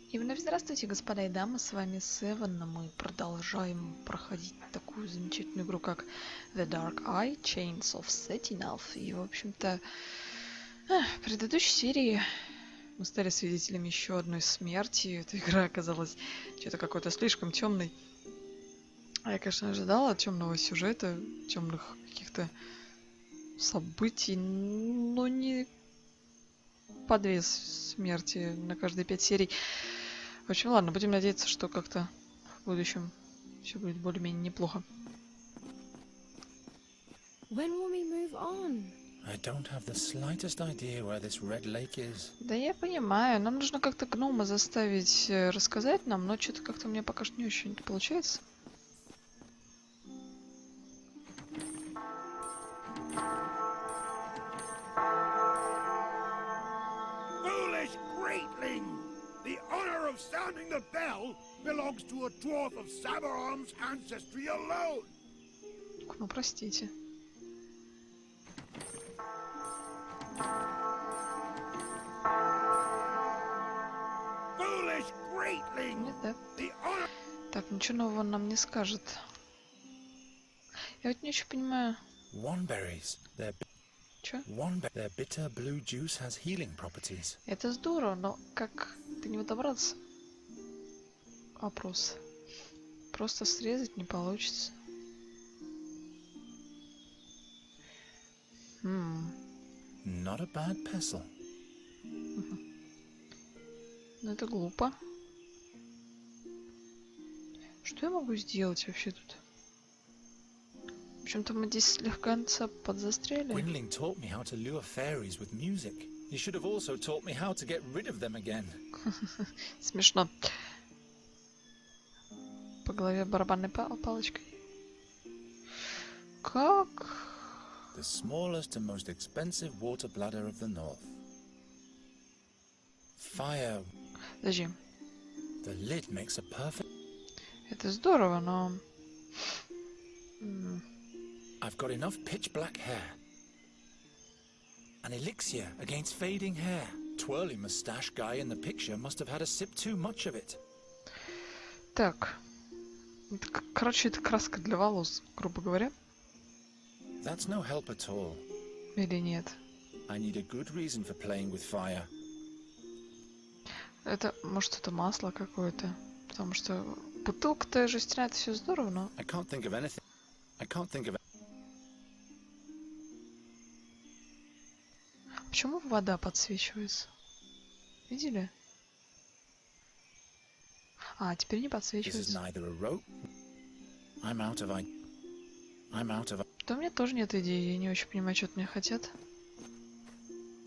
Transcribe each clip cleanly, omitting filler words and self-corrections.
И вновь здравствуйте, господа и дамы, с вами Севен, мы продолжаем проходить такую замечательную игру, как The Dark Eye, Chains of Satinav. И, в общем-то, в предыдущей серии мы стали свидетелями еще одной смерти. Эта игра оказалась что-то какой-то слишком темной. А я, конечно, ожидала темного сюжета, темных каких-то событий, но не по две смерти на каждые 5 серий. В общем, ладно, будем надеяться, что как-то в будущем все будет более-менее неплохо. When will we move on? I don't have the slightest idea where this red lake is. Да я понимаю, нам нужно как-то гнома заставить рассказать нам, но что-то как-то у меня пока что не очень получается. Foolish greatling! The honor of sounding the bell belongs to a dwarf of Sabaron's ancestry alone. Ну, простите. Foolish greatling! Нет, да? The honor... Так, ничего нового он нам не скажет. Я вот не очень понимаю. Wanberries. Чё? Their bitter blue juice has healing properties. Это здорово, но как до него добраться? Вопрос. Просто срезать не получится. Not a bad pestle. Ну это глупо. Что я могу сделать вообще тут? В общем-то, мы здесь слегка подзастряли. Gwynling taught me how to lure fairies with music. He should have also taught me how to get rid of them again. Смешно. По голове барабанной палочкой. Как? The smallest and most expensive water bladder of the north. Fire. Подожди. The lid makes a perfect... Это здорово, но... I've got enough pitch black hair. An elixir against fading hair. Twirly mustache guy in the picture must have had a sip too much of it. Так. Короче, это краска для волос, грубо говоря. That's no help at all. Или нет? I need a good reason for playing with fire. Это, может, это масло какое-то. Потому что бутылка-то жестяная, это все здорово, но... I can't think of anything. Почему вода подсвечивается? Видели? А, теперь не This is подсвечивается. neither a rope. I'm out of... Да у меня тоже нет идеи, я не очень понимаю, что от меня хотят.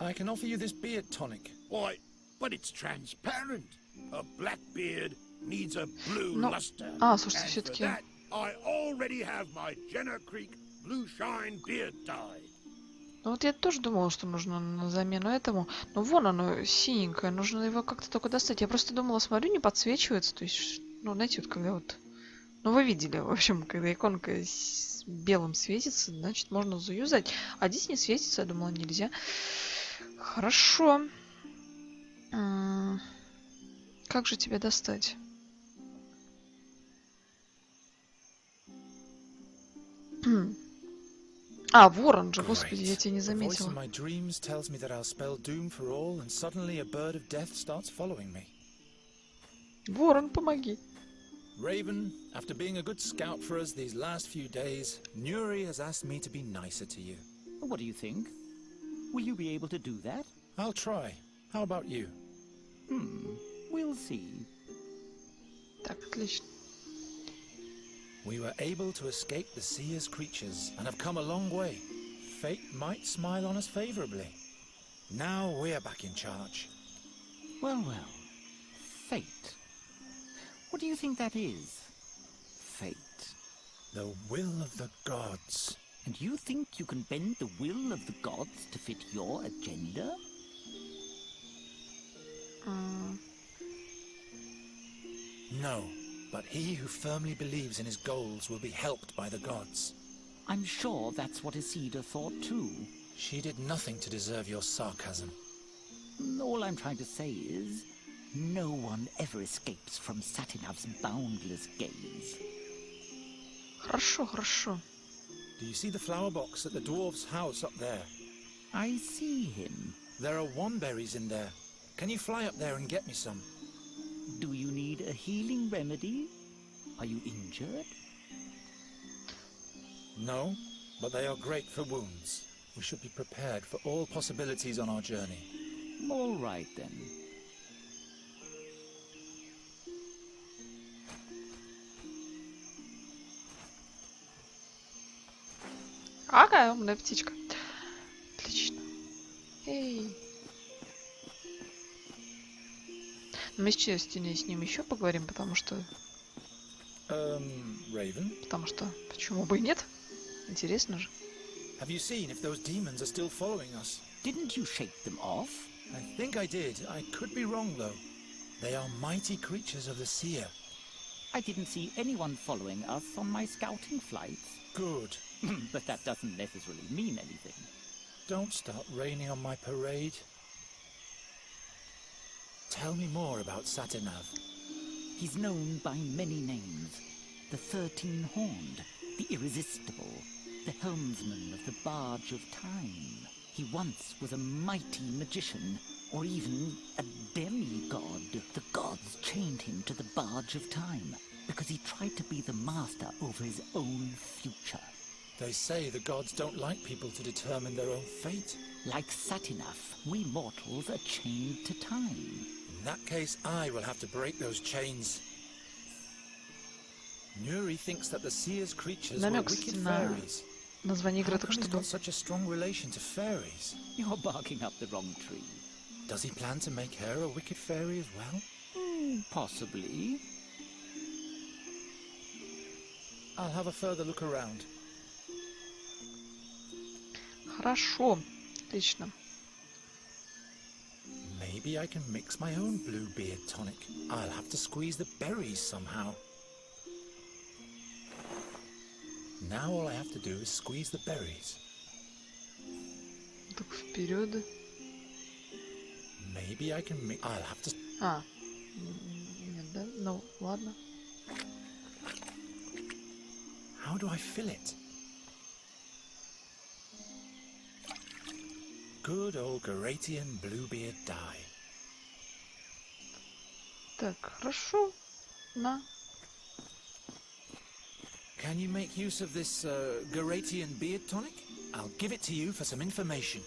I can offer you this beard tonic. Why, but it's transparent. A black beard needs a blue Ну, luster. слушайте, And for все-таки... that, I already have my Jenner Creek Blue Shine beard dye. Ну вот я тоже думала, что нужно на замену этому. Но вон оно, синенькое, нужно его как-то только достать. Я просто думала, смотрю, не подсвечивается. То есть, ну, знаете, вот когда вот... Ну, вы видели, в общем, когда иконка с белым светится, значит, можно заюзать. А здесь не светится, я думала, нельзя. Хорошо. Как же тебя достать? А, ворон же, господи, я тебя не The voice заметила. in my dreams tells me that I'll spell doom for all, and suddenly a bird of death starts following me. Ворон, помоги. Raven, after being a good scout for us these last few days, Nuri has asked me to be nicer to you. What do you think? Will you be able to do that? I'll try. How about you? We'll see. Так, отлично. We were able to escape the seer's creatures and have come a long way. Fate might smile on us favorably. Now we're back in charge. Well, well. Fate. What do you think that is? Fate. The will of the gods. And you think you can bend the will of the gods to fit your agenda? No, but he who firmly believes in his goals will be helped by the gods. I'm sure that's what Isilda thought too. She did nothing to deserve your sarcasm. All I'm trying to say is, No one ever escapes from Satinav's boundless gaze. Хорошо, хорошо. Do you see the flower box at the dwarf's house up there? I see him. There are wandberries in there. Can you fly up there and get me some? Do you need a healing remedy? Are you injured? No, but they are great for wounds. We should be prepared for all possibilities on our journey. All right then. Ага, умная птичка. Отлично. Эй. Мы сейчас с ним еще поговорим, потому что... Raven? Потому что... Почему бы и нет? Интересно же. Have you seen if those demons are still following us? Didn't you shake them off? I think I did. I could be wrong, though. They are mighty creatures of the seer. I didn't see anyone following us on my scouting flights. Good. But that doesn't necessarily mean anything. Don't start raining on my parade. Tell me more about Satinav. He's known by many names. The 13-horned, the irresistible, the helmsman of the barge of time. He once was a mighty magician, or even a demigod. The gods chained him to the barge of time because he tried to be the master over his own future. They say the gods don't like people to determine their own fate. Like Satinav, we mortals are chained to time. In that case, I will have to break those chains. Nuri thinks that the seer's creatures were Намек, wicked кстати, на fairies. название игры How только come что he's был. got such a strong relation to fairies? You're barking up the wrong tree. Does he plan to make her a wicked fairy as well? Possibly. I'll have a further look around. Хорошо. Отлично. Maybe I can mix my own bluebeard tonic. I'll have to squeeze the berries somehow. Now all I have to do is squeeze the berries. Так, вперед. Maybe I can mix... I'll have to... А. Нет, да? Ну, ладно. How do I fill it? Good old Garatian bluebeard dye. Так, хорошо. На. Can you make use of this Garatian beard tonic? I'll give it to you for some information.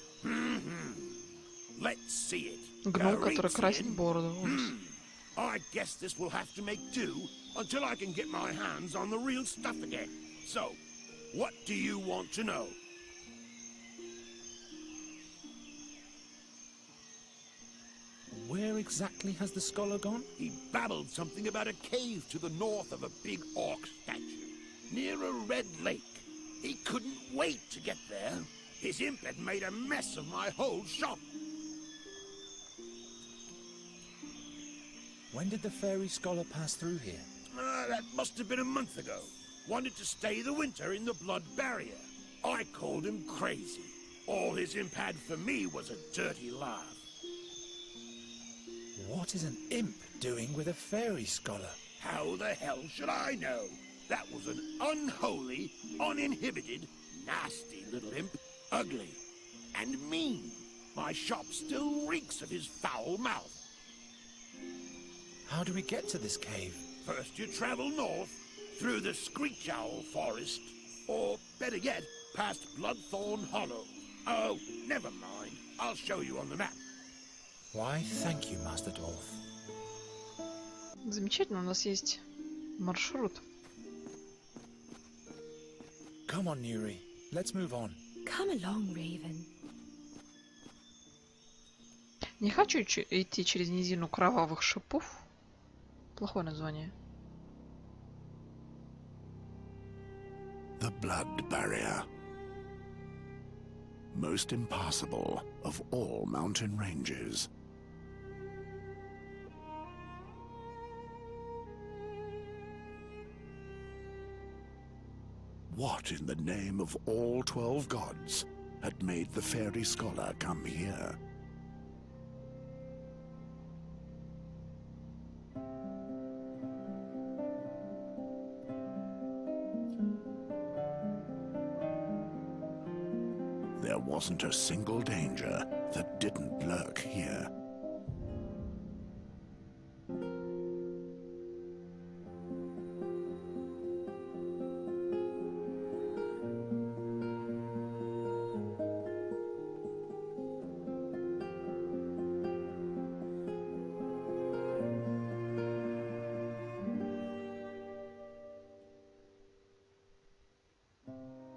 Let's see it. Гном, который Garatian. красит бороду. Ужас. I guess this will have to make do until I can get my hands on the real stuff again. So, what do you want to know? Where exactly has the scholar gone? He babbled something about a cave to the north of a big orc statue, near a red lake. He couldn't wait to get there. His imp had made a mess of my whole shop. When did the fairy scholar pass through here? That must have been a month ago. Wanted to stay the winter in the blood barrier. I called him crazy. All his imp had for me was a dirty laugh. What is an imp doing with a fairy scholar? How the hell should I know? That was an unholy, uninhibited, nasty little imp. Ugly and mean. My shop still reeks of his foul mouth. How do we get to this cave? First you travel north, through the Screech Owl Forest, or better yet, past Bloodthorn Hollow. Oh, never mind. I'll show you on the map. Why, thank you, Master Dwarf. Замечательно, у нас есть маршрут. Come on, Nuri. Let's move on. Come along, Raven. Не хочу идти через низину кровавых шипов. Плохое название. The blood barrier. Most impassable of all mountain ranges. What in the name of all 12 gods had made the fairy scholar come here? wasn't a single danger that didn't lurk here.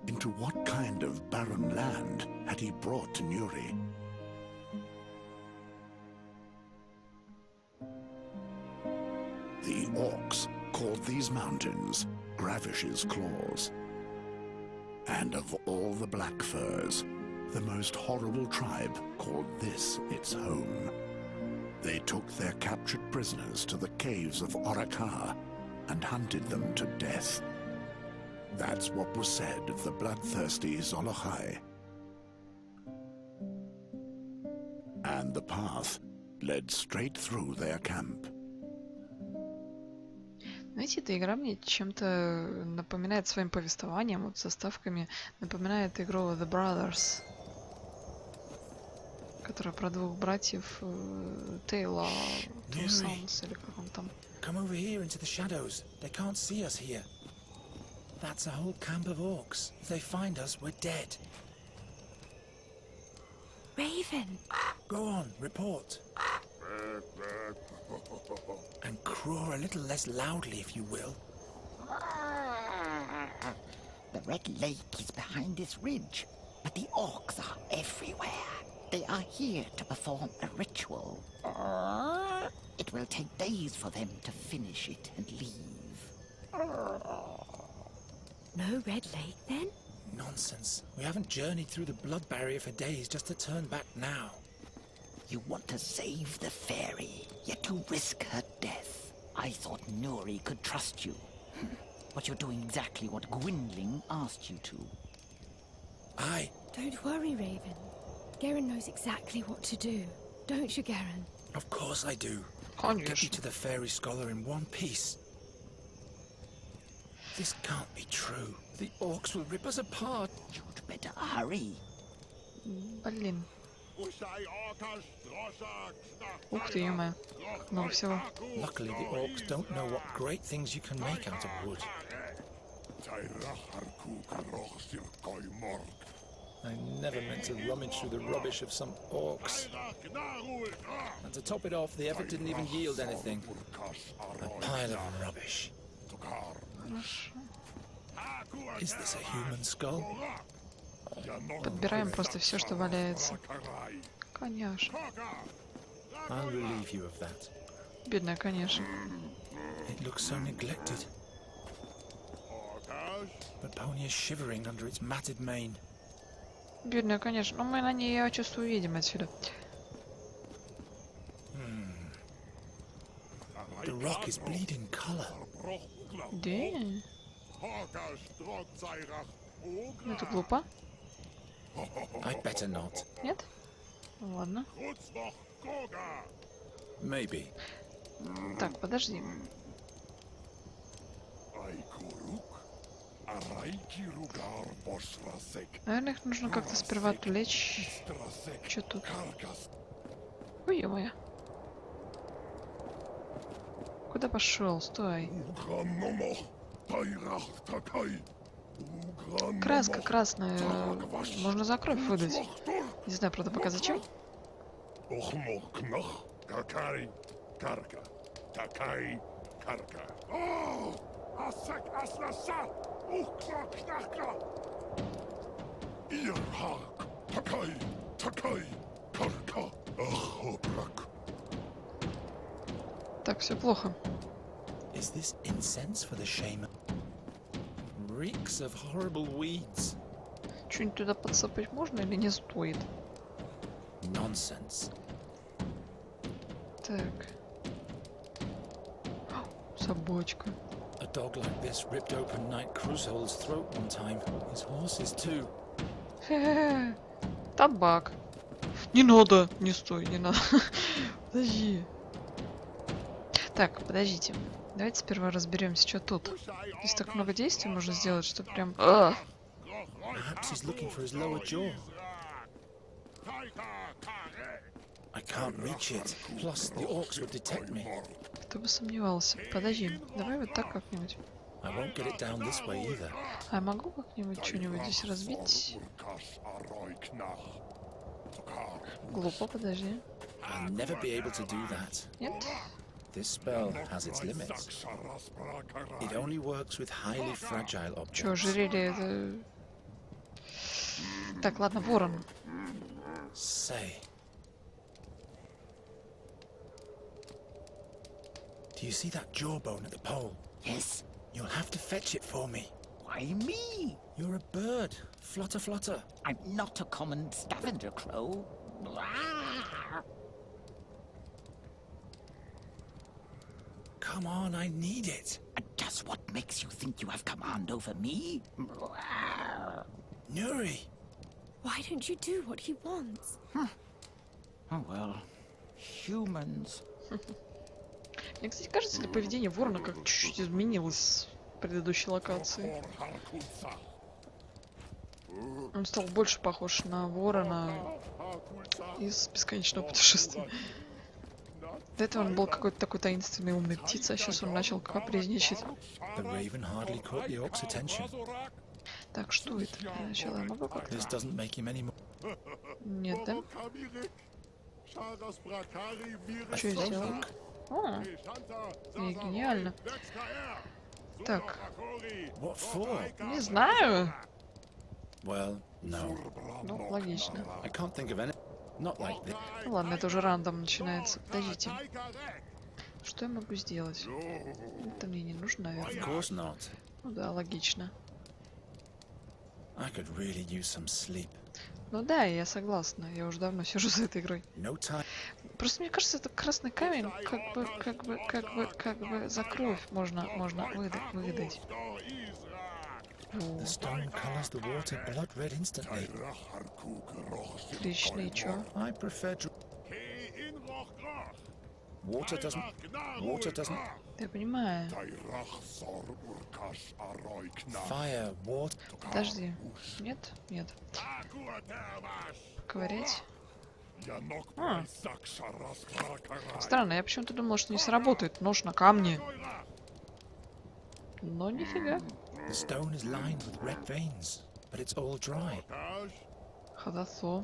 Into what kind of barren land had he brought Nuri? The Orcs called these mountains Gravish's Claws. And of all the Black Furs, the most horrible tribe called this its home. They took their captured prisoners to the caves of Oraka and hunted them to death. That's what was said of the bloodthirsty Zolochai. And the path led straight through their camp. Знаете, эта игра мне чем-то напоминает своим повествованием, вот составками, напоминает игру The Brothers, которая про двух братьев Тейла, Two Sons, или как он там. Come over here into the shadows. They can't see us here. That's a whole camp of orcs. If they find us, we're dead. Raven! Go on, report. And crow a little less loudly, if you will. The Red Lake is behind this ridge, but the orcs are everywhere. They are here to perform a ritual. It will take days for them to finish it and leave. No Red Lake, then? Nonsense. We haven't journeyed through the blood barrier for days just to turn back now. You want to save the fairy, yet to risk her death. I thought Nuri could trust you. But you're doing exactly what Gwynling asked you to. Aye. Don't worry, Raven. Geren knows exactly what to do. Don't you, Geren? Of course I do. I'll get you Конечно. to the fairy scholar in one piece. This can't be true. The orcs will rip us apart. You'd better hurry. Блин. Ух ты, ё-моё. Много всего. Luckily, the orcs don't know what great things you can make out of wood. I never meant to rummage through the rubbish of some orcs. And to top it off, the effort didn't even yield anything. A pile of rubbish. Хорошо. Is this a human skull? Подбираем просто все, что валяется. Конечно. I'll relieve you of that. Бедная, конечно. It looks so neglected. But Pony is shivering under its matted mane. Бедная, конечно. Но мы на ней, я чувствую, едем отсюда. The rock is bleeding color. Да. Это глупо. I'd better not. Нет? Ладно. Maybe. Так, подожди. Наверное, их нужно как-то сперва отвлечь. Что тут? Ой, ё-моё. Куда пошел? Стой. Краска красная. Можно за кровь выдать. Не знаю, правда, пока зачем. Так, все плохо. Is this incense for the shaman? Reeks of horrible weeds. Что-нибудь туда подсыпать можно или не стоит? Nonsense. Так. Собачка. A dog like this ripped open Knight Crusoe's throat one time. His horses too. Хе-хе-хе. Табак. Не надо. Не стой, не надо. Подожди. Так, подождите. Давайте сперва разберемся, что тут. Здесь так много действий можно сделать, что прям... Perhaps he's looking for his lower jaw. can't reach it. Plus, the orcs would detect me. Кто бы сомневался. Подожди, давай вот так как-нибудь. I won't get it down this way either. А я могу как-нибудь что-нибудь здесь разбить? Глупо, подожди. I'll never be able to do that. Нет? This spell has its limits. It only works with highly fragile objects. Чё, ожерелье это... Так, ладно, ворон. Say. Do you see that jawbone at the pole? Yes. You'll have to fetch it for me. Why me? You're a bird. Flutter, flutter. I'm not a common scavenger crow. Come on, I need it. And just what makes you think you have command over me? Nuri. Why don't you do what he wants? Oh well, humans. Мне, кстати, кажется, ли поведение ворона как чуть-чуть изменилось в предыдущей локации. Он стал больше похож на ворона из бесконечного путешествия. До этого он был какой-то такой таинственный умный птица, а сейчас он начал капризничать. The raven hardly caught the orc's attention. Так, что это? Для начала я могу как-то? This doesn't make him any more. Нет, да? Что я сделал? О, гениально. Так, What for? не знаю. Well, no. Ну, логично. I can't think of any. Not like this. Ну ладно, это уже рандом начинается. Подождите. Что я могу сделать? Это мне не нужно, Of наверное. course not. Ну да, логично. I could really use some sleep. Ну да, я согласна. Я уже давно сижу за этой игрой. No time. Просто мне кажется, это красный камень, как бы за кровь можно выдать. The stone colors the water blood red instantly. Отлично, и чё? I prefer. Water doesn't. Я понимаю. Fire, water. Подожди. Нет? Нет. Поковырять? А. Странно, я почему-то думала, что не сработает нож на камне. Но нифига. The stone is lined with red veins, but it's all dry. Хорошо.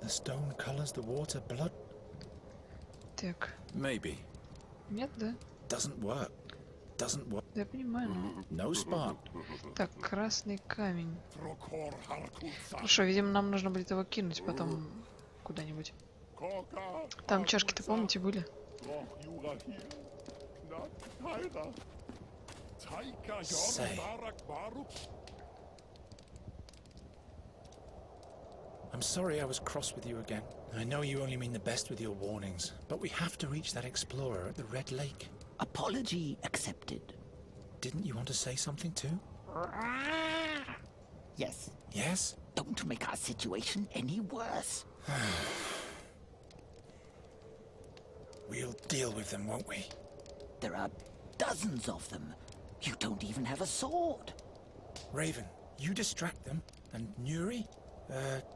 The stone colors the water blood. Так. Maybe. Нет, да? Doesn't work. Doesn't work. Да я понимаю. No spark. Так, красный камень. Хорошо, видимо, нам нужно будет его кинуть потом куда-нибудь. Там чашки-то, помните, были? Say. I'm sorry I was cross with you again. I know you only mean the best with your warnings, but we have to reach that explorer at the Red Lake. Apology accepted. Didn't you want to say something too? Yes. Yes? Don't make our situation any worse. We'll deal with them, won't we? There are dozens of them. You don't even have a sword. Raven, you distract them. And Nuri?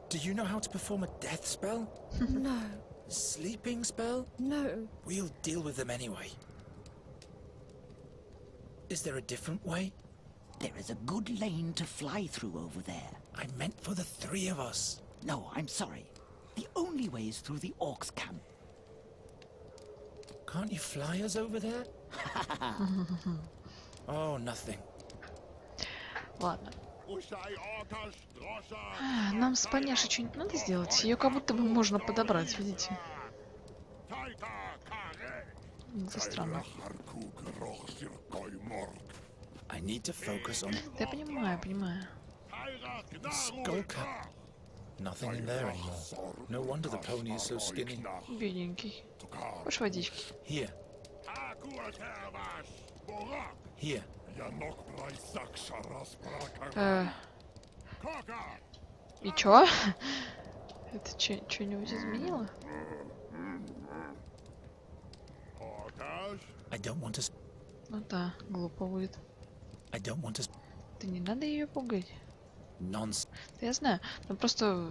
Do you know how to perform a death spell? No, Sleeping spell? no. We'll deal with them anyway. Is there a different way? There is a good lane to fly through over there. I meant for the three of us. No, I'm sorry. The only way is through the orcs' camp. Can't you fly us over there? Oh, nothing. Ладно. Нам с Поняшей что-нибудь надо сделать? Ее как будто бы можно подобрать, видите? Это странно. I need to focus on Да я понимаю, понимаю. the skull cap. Nothing in there anymore. No wonder the pony is so skinny. Бедненький. Хочешь водички? Here. Here. И чё? Это что-нибудь изменило? I don't want to. Ну да, глупо будет. I don't want to. Да не надо ее пугать. Nonsense. Да я знаю. Ну просто...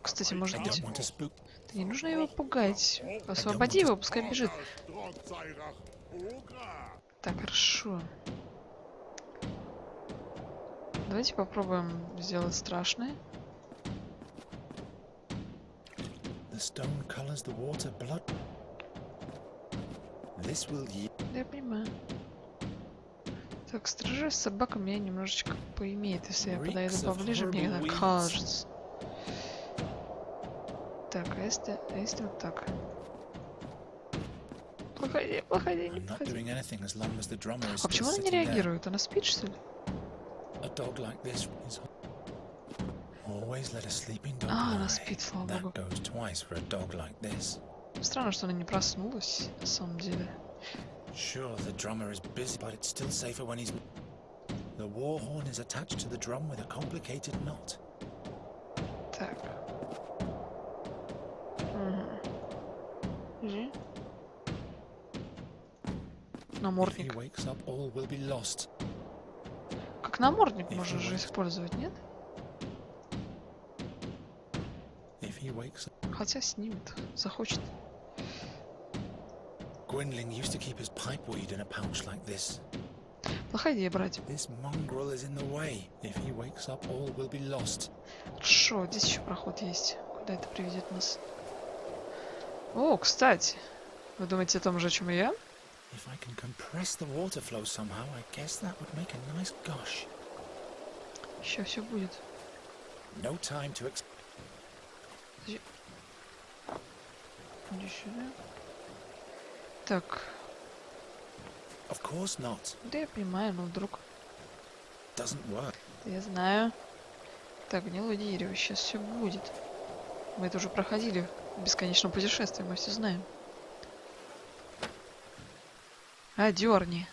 Кстати, может I быть... don't want to spook. Не нужно его пугать. Освободи его, пускай бежит. Так, хорошо. Давайте попробуем сделать страшное. Я понимаю. Так, стражи с собакой меня немножечко поимеет, если я подойду поближе, мне так кажется. Так, а если вот так? Плохая, плохая, не подходи. А почему она не реагирует? Она спит, что ли? А, она спит, слава богу. Странно, что она не проснулась, на самом деле. Sure, the drummer is busy, but it's still safer when he's... The war horn is attached to the drum with a complicated knot. Так. Угу. Намордник. If he wakes up, all will be lost. Как намордник можно же использовать, нет? If he wakes up... Хотя снимет, захочет. Gwendolyn used to keep his pipeweed in a pouch like this. Плохая идея брать. This mongrel is in the way. If he wakes up, all will be lost. Хорошо, здесь еще проход есть. Куда это приведет нас? О, кстати. Вы думаете о том же, о чем и я? If I can compress the water flow somehow, I guess that would make a nice gush. Сейчас все будет. No time to Иди сюда. Так. Of course not. Да я понимаю, но вдруг... Doesn't work. Да я знаю. Так, гнилое дерево. Сейчас все будет. Мы это уже проходили в бесконечном путешествии, мы все знаем. А, дерни.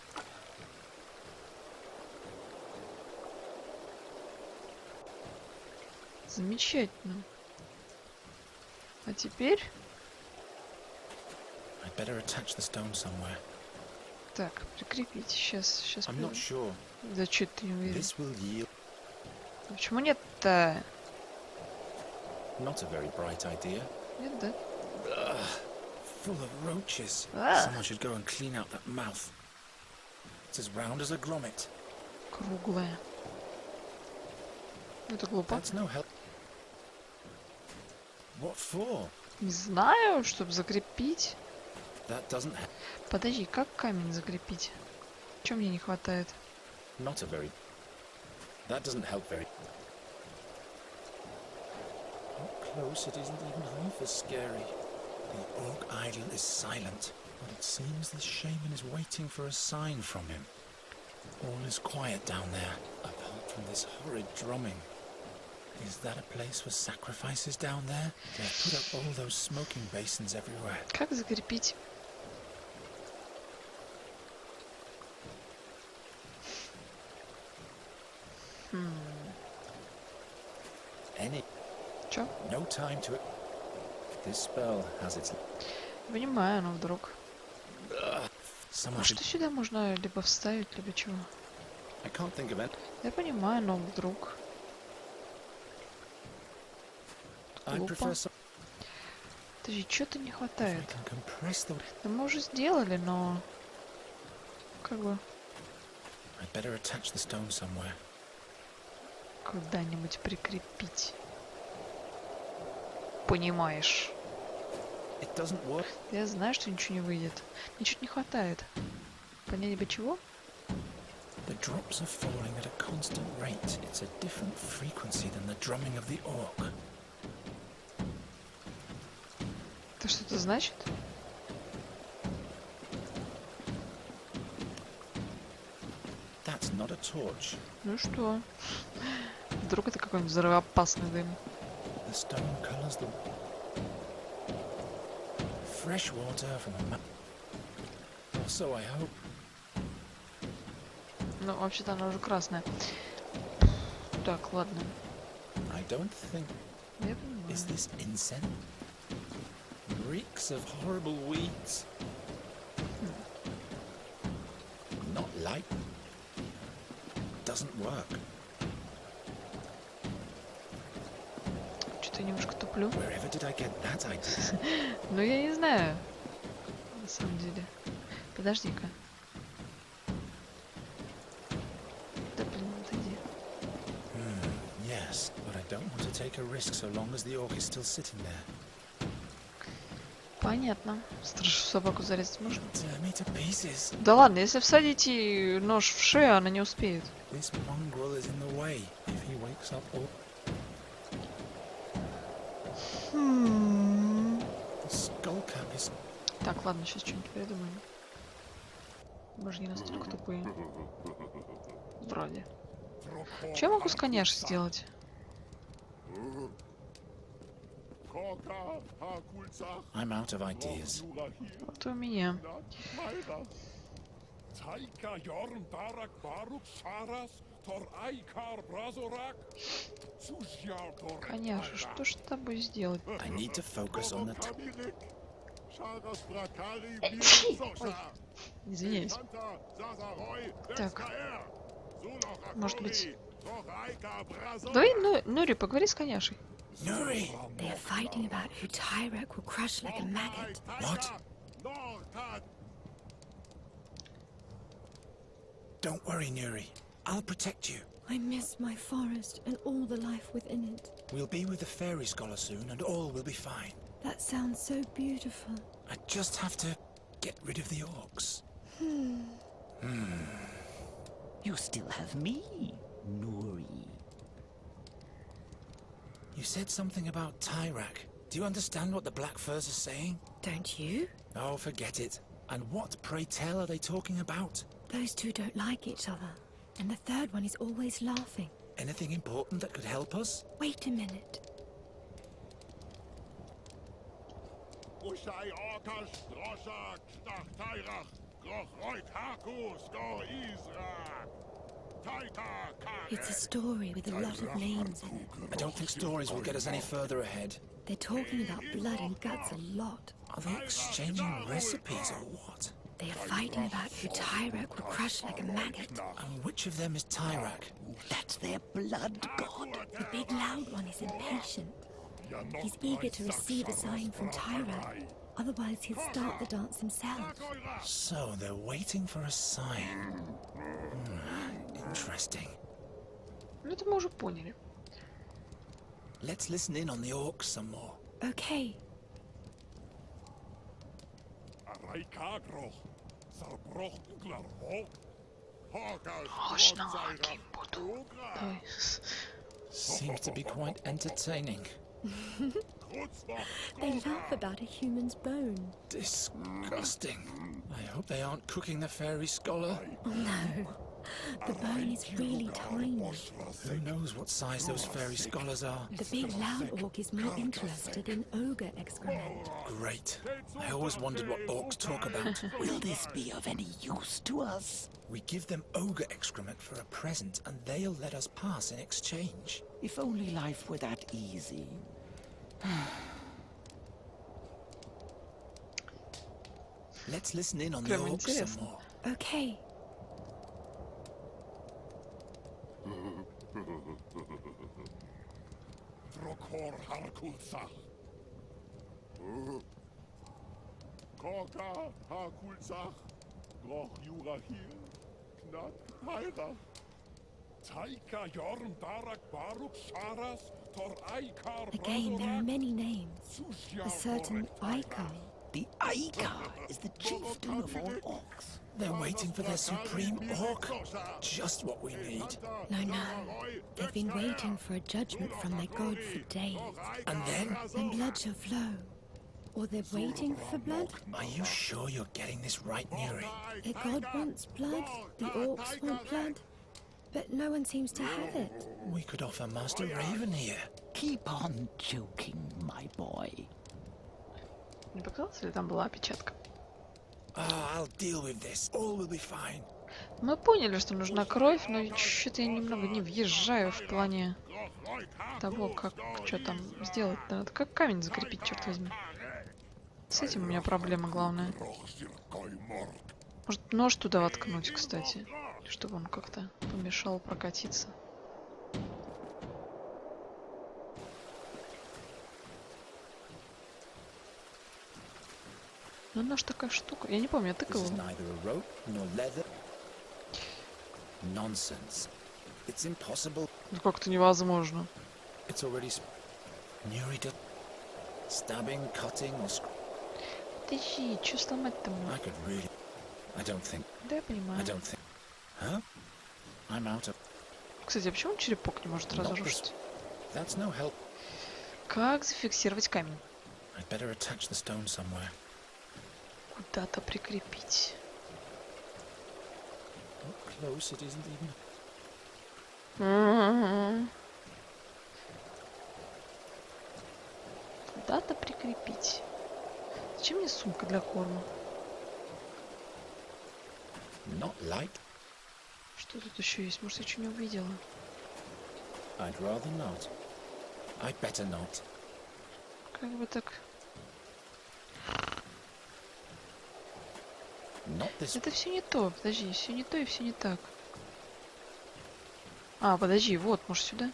Замечательно. А теперь... I'd better attach the stone somewhere. Так, прикрепить. Сейчас. I'm not sure. Да что ты не уверен? This will yield. Почему нет-то? Not a very bright idea. Нет, да? Full of roaches. Ah. Someone should go and clean out that mouth. It's as round as a grommet. Круглая. Это глупо. That's no help. What for? Не знаю, чтобы закрепить. That doesn't help. Подожди, как камень закрепить? Чего мне не хватает? Not a very... That doesn't help very... Up close, it isn't even half as scary. The orc idol is silent, but it seems the shaman is waiting for a sign from him. All is quiet down there, apart from this horrid drumming. Is that a place for sacrifices down there? They've put up all those smoking basins everywhere. Как закрепить? Any... Чё? No time to... This spell has its... Понимаю, но вдруг. Someone А should... что сюда можно либо вставить, либо чего? I can't think of it. Я понимаю, но вдруг. I Глупо. prefer some... Подожди, что-то не If I хватает. can compress the... Да мы уже сделали, но... Как бы... I'd better attach the stone somewhere. Куда-нибудь прикрепить. Понимаешь. It doesn't work. Я знаю, что ничего не выйдет. Ничего не хватает. Понять бы чего? The drops are falling at a constant rate. It's a different frequency than the drumming of the orc. Это что-то значит? That's not a torch. Ну что? Вдруг это какой-нибудь взрывоопасный дым. The stone colors the... Fresh water from a map. So I hope. Ну, вообще-то она уже красная. Так, ладно. I don't think... Я понимаю. Is this incense? Reeks of horrible weeds. Not light. Doesn't work. Что-то я немножко туплю. Wherever did I get that idea? Ну, я не знаю. На самом деле. Подожди-ка. Да, блин, отойди. Yes, but I don't want to take a risk so long as the orc is still sitting there. Понятно. Страшную собаку зарезать можно? Tear me to pieces. Да ладно, если всадить ей нож в шею, она не успеет. This mongrel is in the way. If he wakes up all... The skull cap is... Так, ладно, сейчас что-нибудь придумаем. Мы же не настолько тупые. Вроде. Что я могу с коняш сделать? I'm out of ideas. Вот и у меня. Коняша, что ж с тобой сделать? I need to focus on the... Ой, извиняюсь. Так. Может быть... Давай, Нури, поговори с коняшей. Nuri! They are fighting about who Tyrek will crush like a maggot. What? Don't worry, Nuri. I'll protect you. I miss my forest and all the life within it. We'll be with the fairy scholar soon and all will be fine. That sounds so beautiful. I just have to get rid of the orcs. You still have me, Nuri. You said something about Tyrak. Do you understand what the Black Furs are saying? Don't you? Oh, forget it. And what, pray tell, are they talking about? Those two don't like each other. And the third one is always laughing. Anything important that could help us? Wait a minute. It's a story with a lot of names in it. I don't think stories will get us any further ahead. They're talking about blood and guts a lot. Are they exchanging recipes or what? They are fighting about who Tyrek will crush like a maggot. And which of them is Tyrak? That's their blood god. The big loud one is impatient. He's eager to receive a sign from Tyrek. Otherwise he'll start the dance himself. So they're waiting for a sign. Interesting. Ну, это мы уже поняли. Let's listen in on the orcs some more. Okay. Давай. Seems to be quite entertaining. They laugh about a human's bone. Disgusting. I hope they aren't cooking the fairy scholar. Oh no. The bone is really tiny. Who knows what size those fairy scholars are? The big loud orc is more interested in ogre excrement. Great. I always wondered what orcs talk about. Will this be of any use to us? We give them ogre excrement for a present and they'll let us pass in exchange. If only life were that easy. Let's listen in on the Прям orcs some интересно. more. Okay. Again, there are many names. A certain Icon. The Icar is the chieftain of all orcs. They're waiting for their supreme orc. Just what we need. No, no. They've been waiting for a judgment from their god for days. And then? Then blood shall flow. Or they're waiting for blood. Are you sure you're getting this right, Nuri? Their god wants blood. The orcs want blood. But no one seems to have it. We could offer Master Raven here. Keep on joking, my boy. Не показалось, или там была опечатка? I'll deal with this. All will be fine. Мы поняли, что нужна кровь, но что-то я немного не въезжаю в плане того, как что там сделать. Надо как камень закрепить, черт возьми. С этим у меня проблема главная. Может, нож туда воткнуть, кстати, чтобы он как-то помешал прокатиться. Ну, она ж такая штука. Я не помню, я тыкала. This is neither a rope nor leather. Nonsense. It's impossible. Ну, как-то невозможно. It's already stabbing, cutting, or Подожди, что сломать-то I можно? could really. I don't think. Да, я понимаю. I don't think. Huh? I'm out of. Кстати, а почему черепок не может разрушить? That's no help. Как зафиксировать камень? I'd better attach the stone somewhere. Куда-то прикрепить. How close it isn't even. Куда-то прикрепить. Зачем мне сумка для корма? Not light. Что тут еще есть? Может, я что не увидела? I'd rather not. I'd better not. Как бы так... Not this. Это все не то. Подожди, все не то и все не так. А, подожди, вот, может, сюда?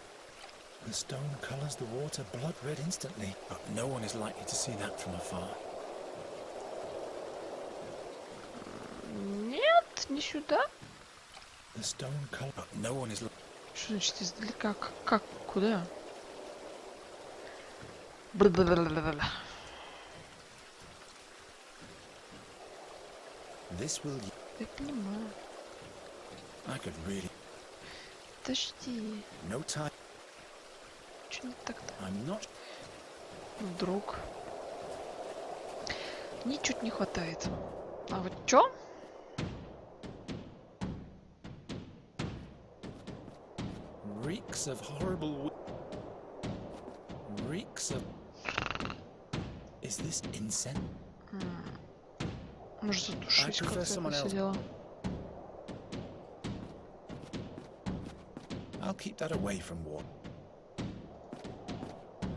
The stone colors the water blood red instantly, but no one is likely to see that from afar. Нет, не сюда. The stone color, but no one is. Что значит издалека? Как? Куда? Бла-бла-бла-бла-бла. This will. Я понимаю. I could really. Подожди. No time. Что не так-то? I'm not. Вдруг. Ничего не хватает. А вот чё? Reeks of horrible. Reeks of. Is this incense? Может затушить I prefer как-то это someone все else. дело. I'll keep that away from water.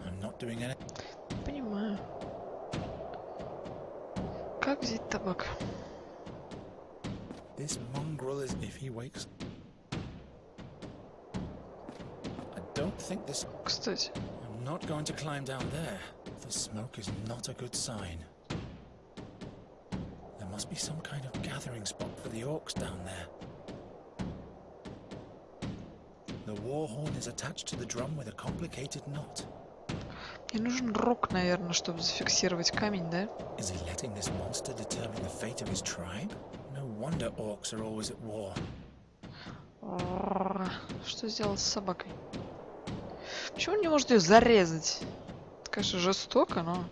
I'm not doing anything. Понимаю. Как взять табак? This mongrel is if he wakes. I don't think this. Кстати, I'm not going to climb down there. The smoke is not a good sign. There must be some kind of gathering spot for the orcs down there. The war horn is attached to the drum with a complicated knot. мне нужен рог, наверное, чтобы зафиксировать камень, да? Is he letting this monster determine the fate of his tribe? No wonder orcs are always at war. Что сделал с собакой? Почему он не может ее зарезать? Это, конечно, жестоко, но...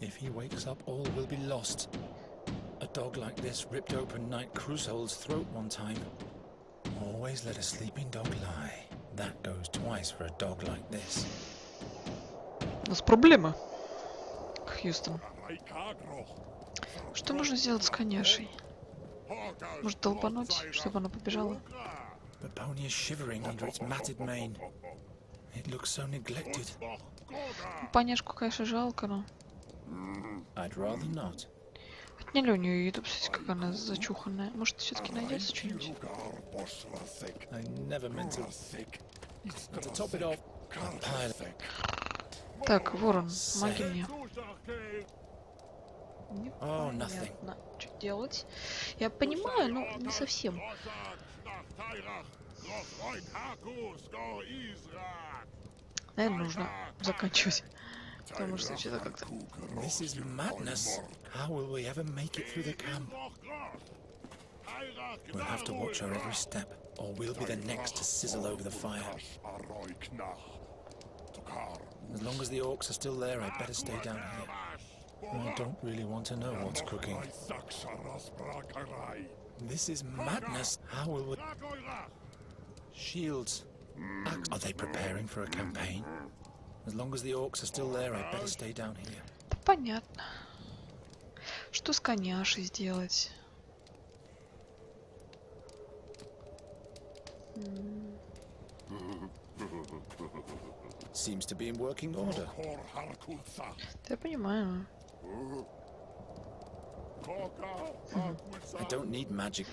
If he wakes up, all will be lost. A dog like this ripped open Knight Crusoe's throat one time. Always let a sleeping dog lie. That goes twice for a dog like this. У нас проблемы, Хьюстон. Что можно сделать с коняшей? Может, долбануть, чтобы она побежала? The pony is shivering under its matted mane. It looks so neglected. Поняшку, конечно, жалко, но... I'd rather not. Отняли у нее еду, посмотрите, как она зачуханная. Может, все-таки найдется что-нибудь? I never meant to. And to top it off, a pile. Так, ворон, помоги мне. Oh, nothing. Непонятно, что делать. Я понимаю, но не совсем. Наверное, нужно заканчивать. Потому что что-то как-то... This is madness. How will we ever make it through the camp? We'll have to watch our every step, or we'll be the next to sizzle over the fire. As long as the orcs are still there, I'd better stay down here. I don't really want to know what's cooking. This is madness. How will we... Shields. Are they preparing for a campaign? As long as the orcs are still there, I'd better stay down here. Да понятно. Что с коняшей сделать? Seems to be in working order. Да я понимаю. I don't need magic.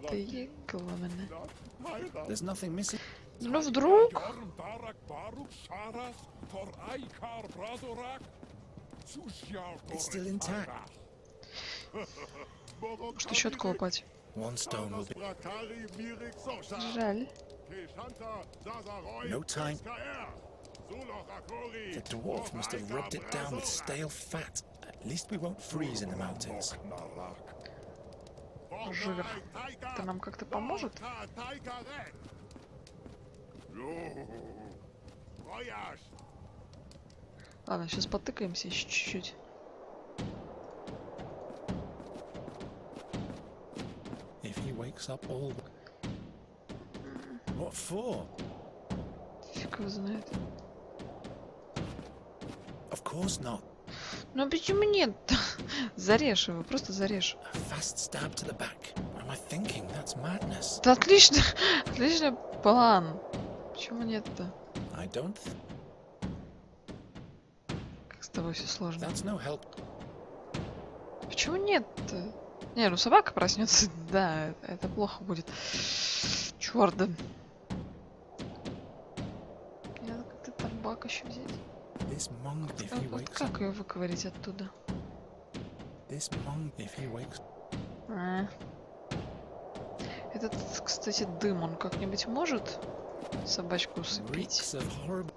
Да и главное. There's nothing missing. Ну вдруг... It's still intact. Что еще отколупать? One stone will be... Жаль. No time. The dwarf must have rubbed it down with stale fat. At least we won't freeze in the mountains. Жир. Это нам как-то поможет? Ладно, сейчас потыкаемся еще чуть-чуть. If he wakes up all... What for? Фиг его знает. Of course not. Ну почему нет? Зарежь его, просто зарежь. A fast stab to the back. What am I thinking? That's madness. Это отлично, отличный план. Почему нет-то? I don't... Как с тобой все сложно. That's no help. Почему нет-то? Не, ну собака проснется, да, это плохо будет. Чёрт, да. Надо как-то табак еще взять. This monk, if he Вот wakes up... как ее выковырить оттуда? This monk, if he wakes... А. Этот, кстати, дым, он как-нибудь может собачку усыпить? Reeks of horrible...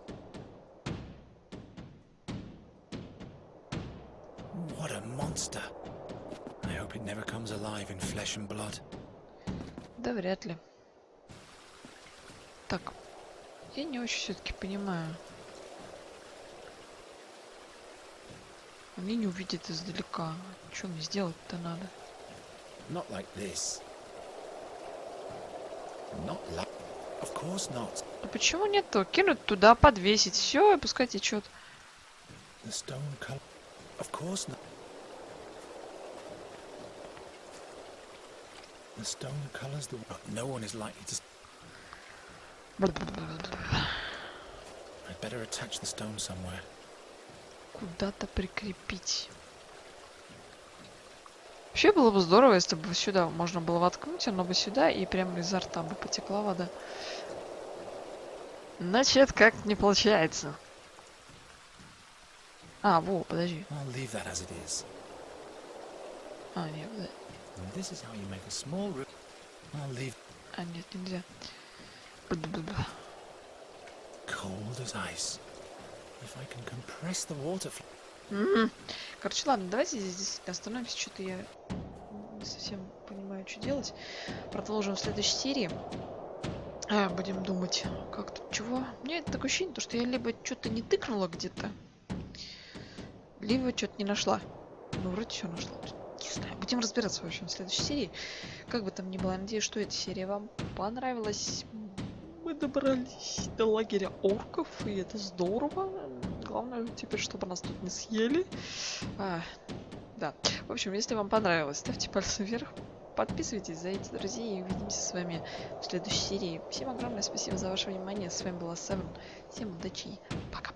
What a monster. I hope it never comes alive in flesh and blood. Да вряд ли. Так, я не очень все-таки понимаю. Они не увидят издалека. Что мне сделать-то надо? Not like this. Not like... Of course not. А почему нет-то? Кинуть туда, подвесить. Все, и пускай течет. The stone color... Of course not. The stone colors the... No one is likely to... I'd better attach the stone somewhere. Куда-то прикрепить. Вообще было бы здорово, если бы сюда можно было воткнуть, оно бы сюда, и прямо изо рта бы потекла вода. Значит, как не получается. А, во, подожди. I'll leave that as it is. А, нет, да. And this is how you make a small room. I'll leave... А, нет, нельзя. Cold as ice. If I can compress the water... Короче, ладно, давайте здесь действительно остановимся. Что-то я не совсем понимаю, что делать. Продолжим в следующей серии. Будем думать, как тут чего. У меня такое ощущение, что я либо что-то не тыкнула где-то, либо что-то не нашла. Ну, вроде все нашла. Не знаю. Будем разбираться, в общем, в следующей серии. Как бы там ни было, я надеюсь, что эта серия вам понравилась. Мы добрались до лагеря орков, и это здорово. Главное, теперь, чтобы нас тут не съели. Да. В общем, если вам понравилось, ставьте пальцы вверх. Подписывайтесь, зовите друзей. И увидимся с вами в следующей серии. Всем огромное спасибо за ваше внимание. С вами была Севен. Всем удачи и пока.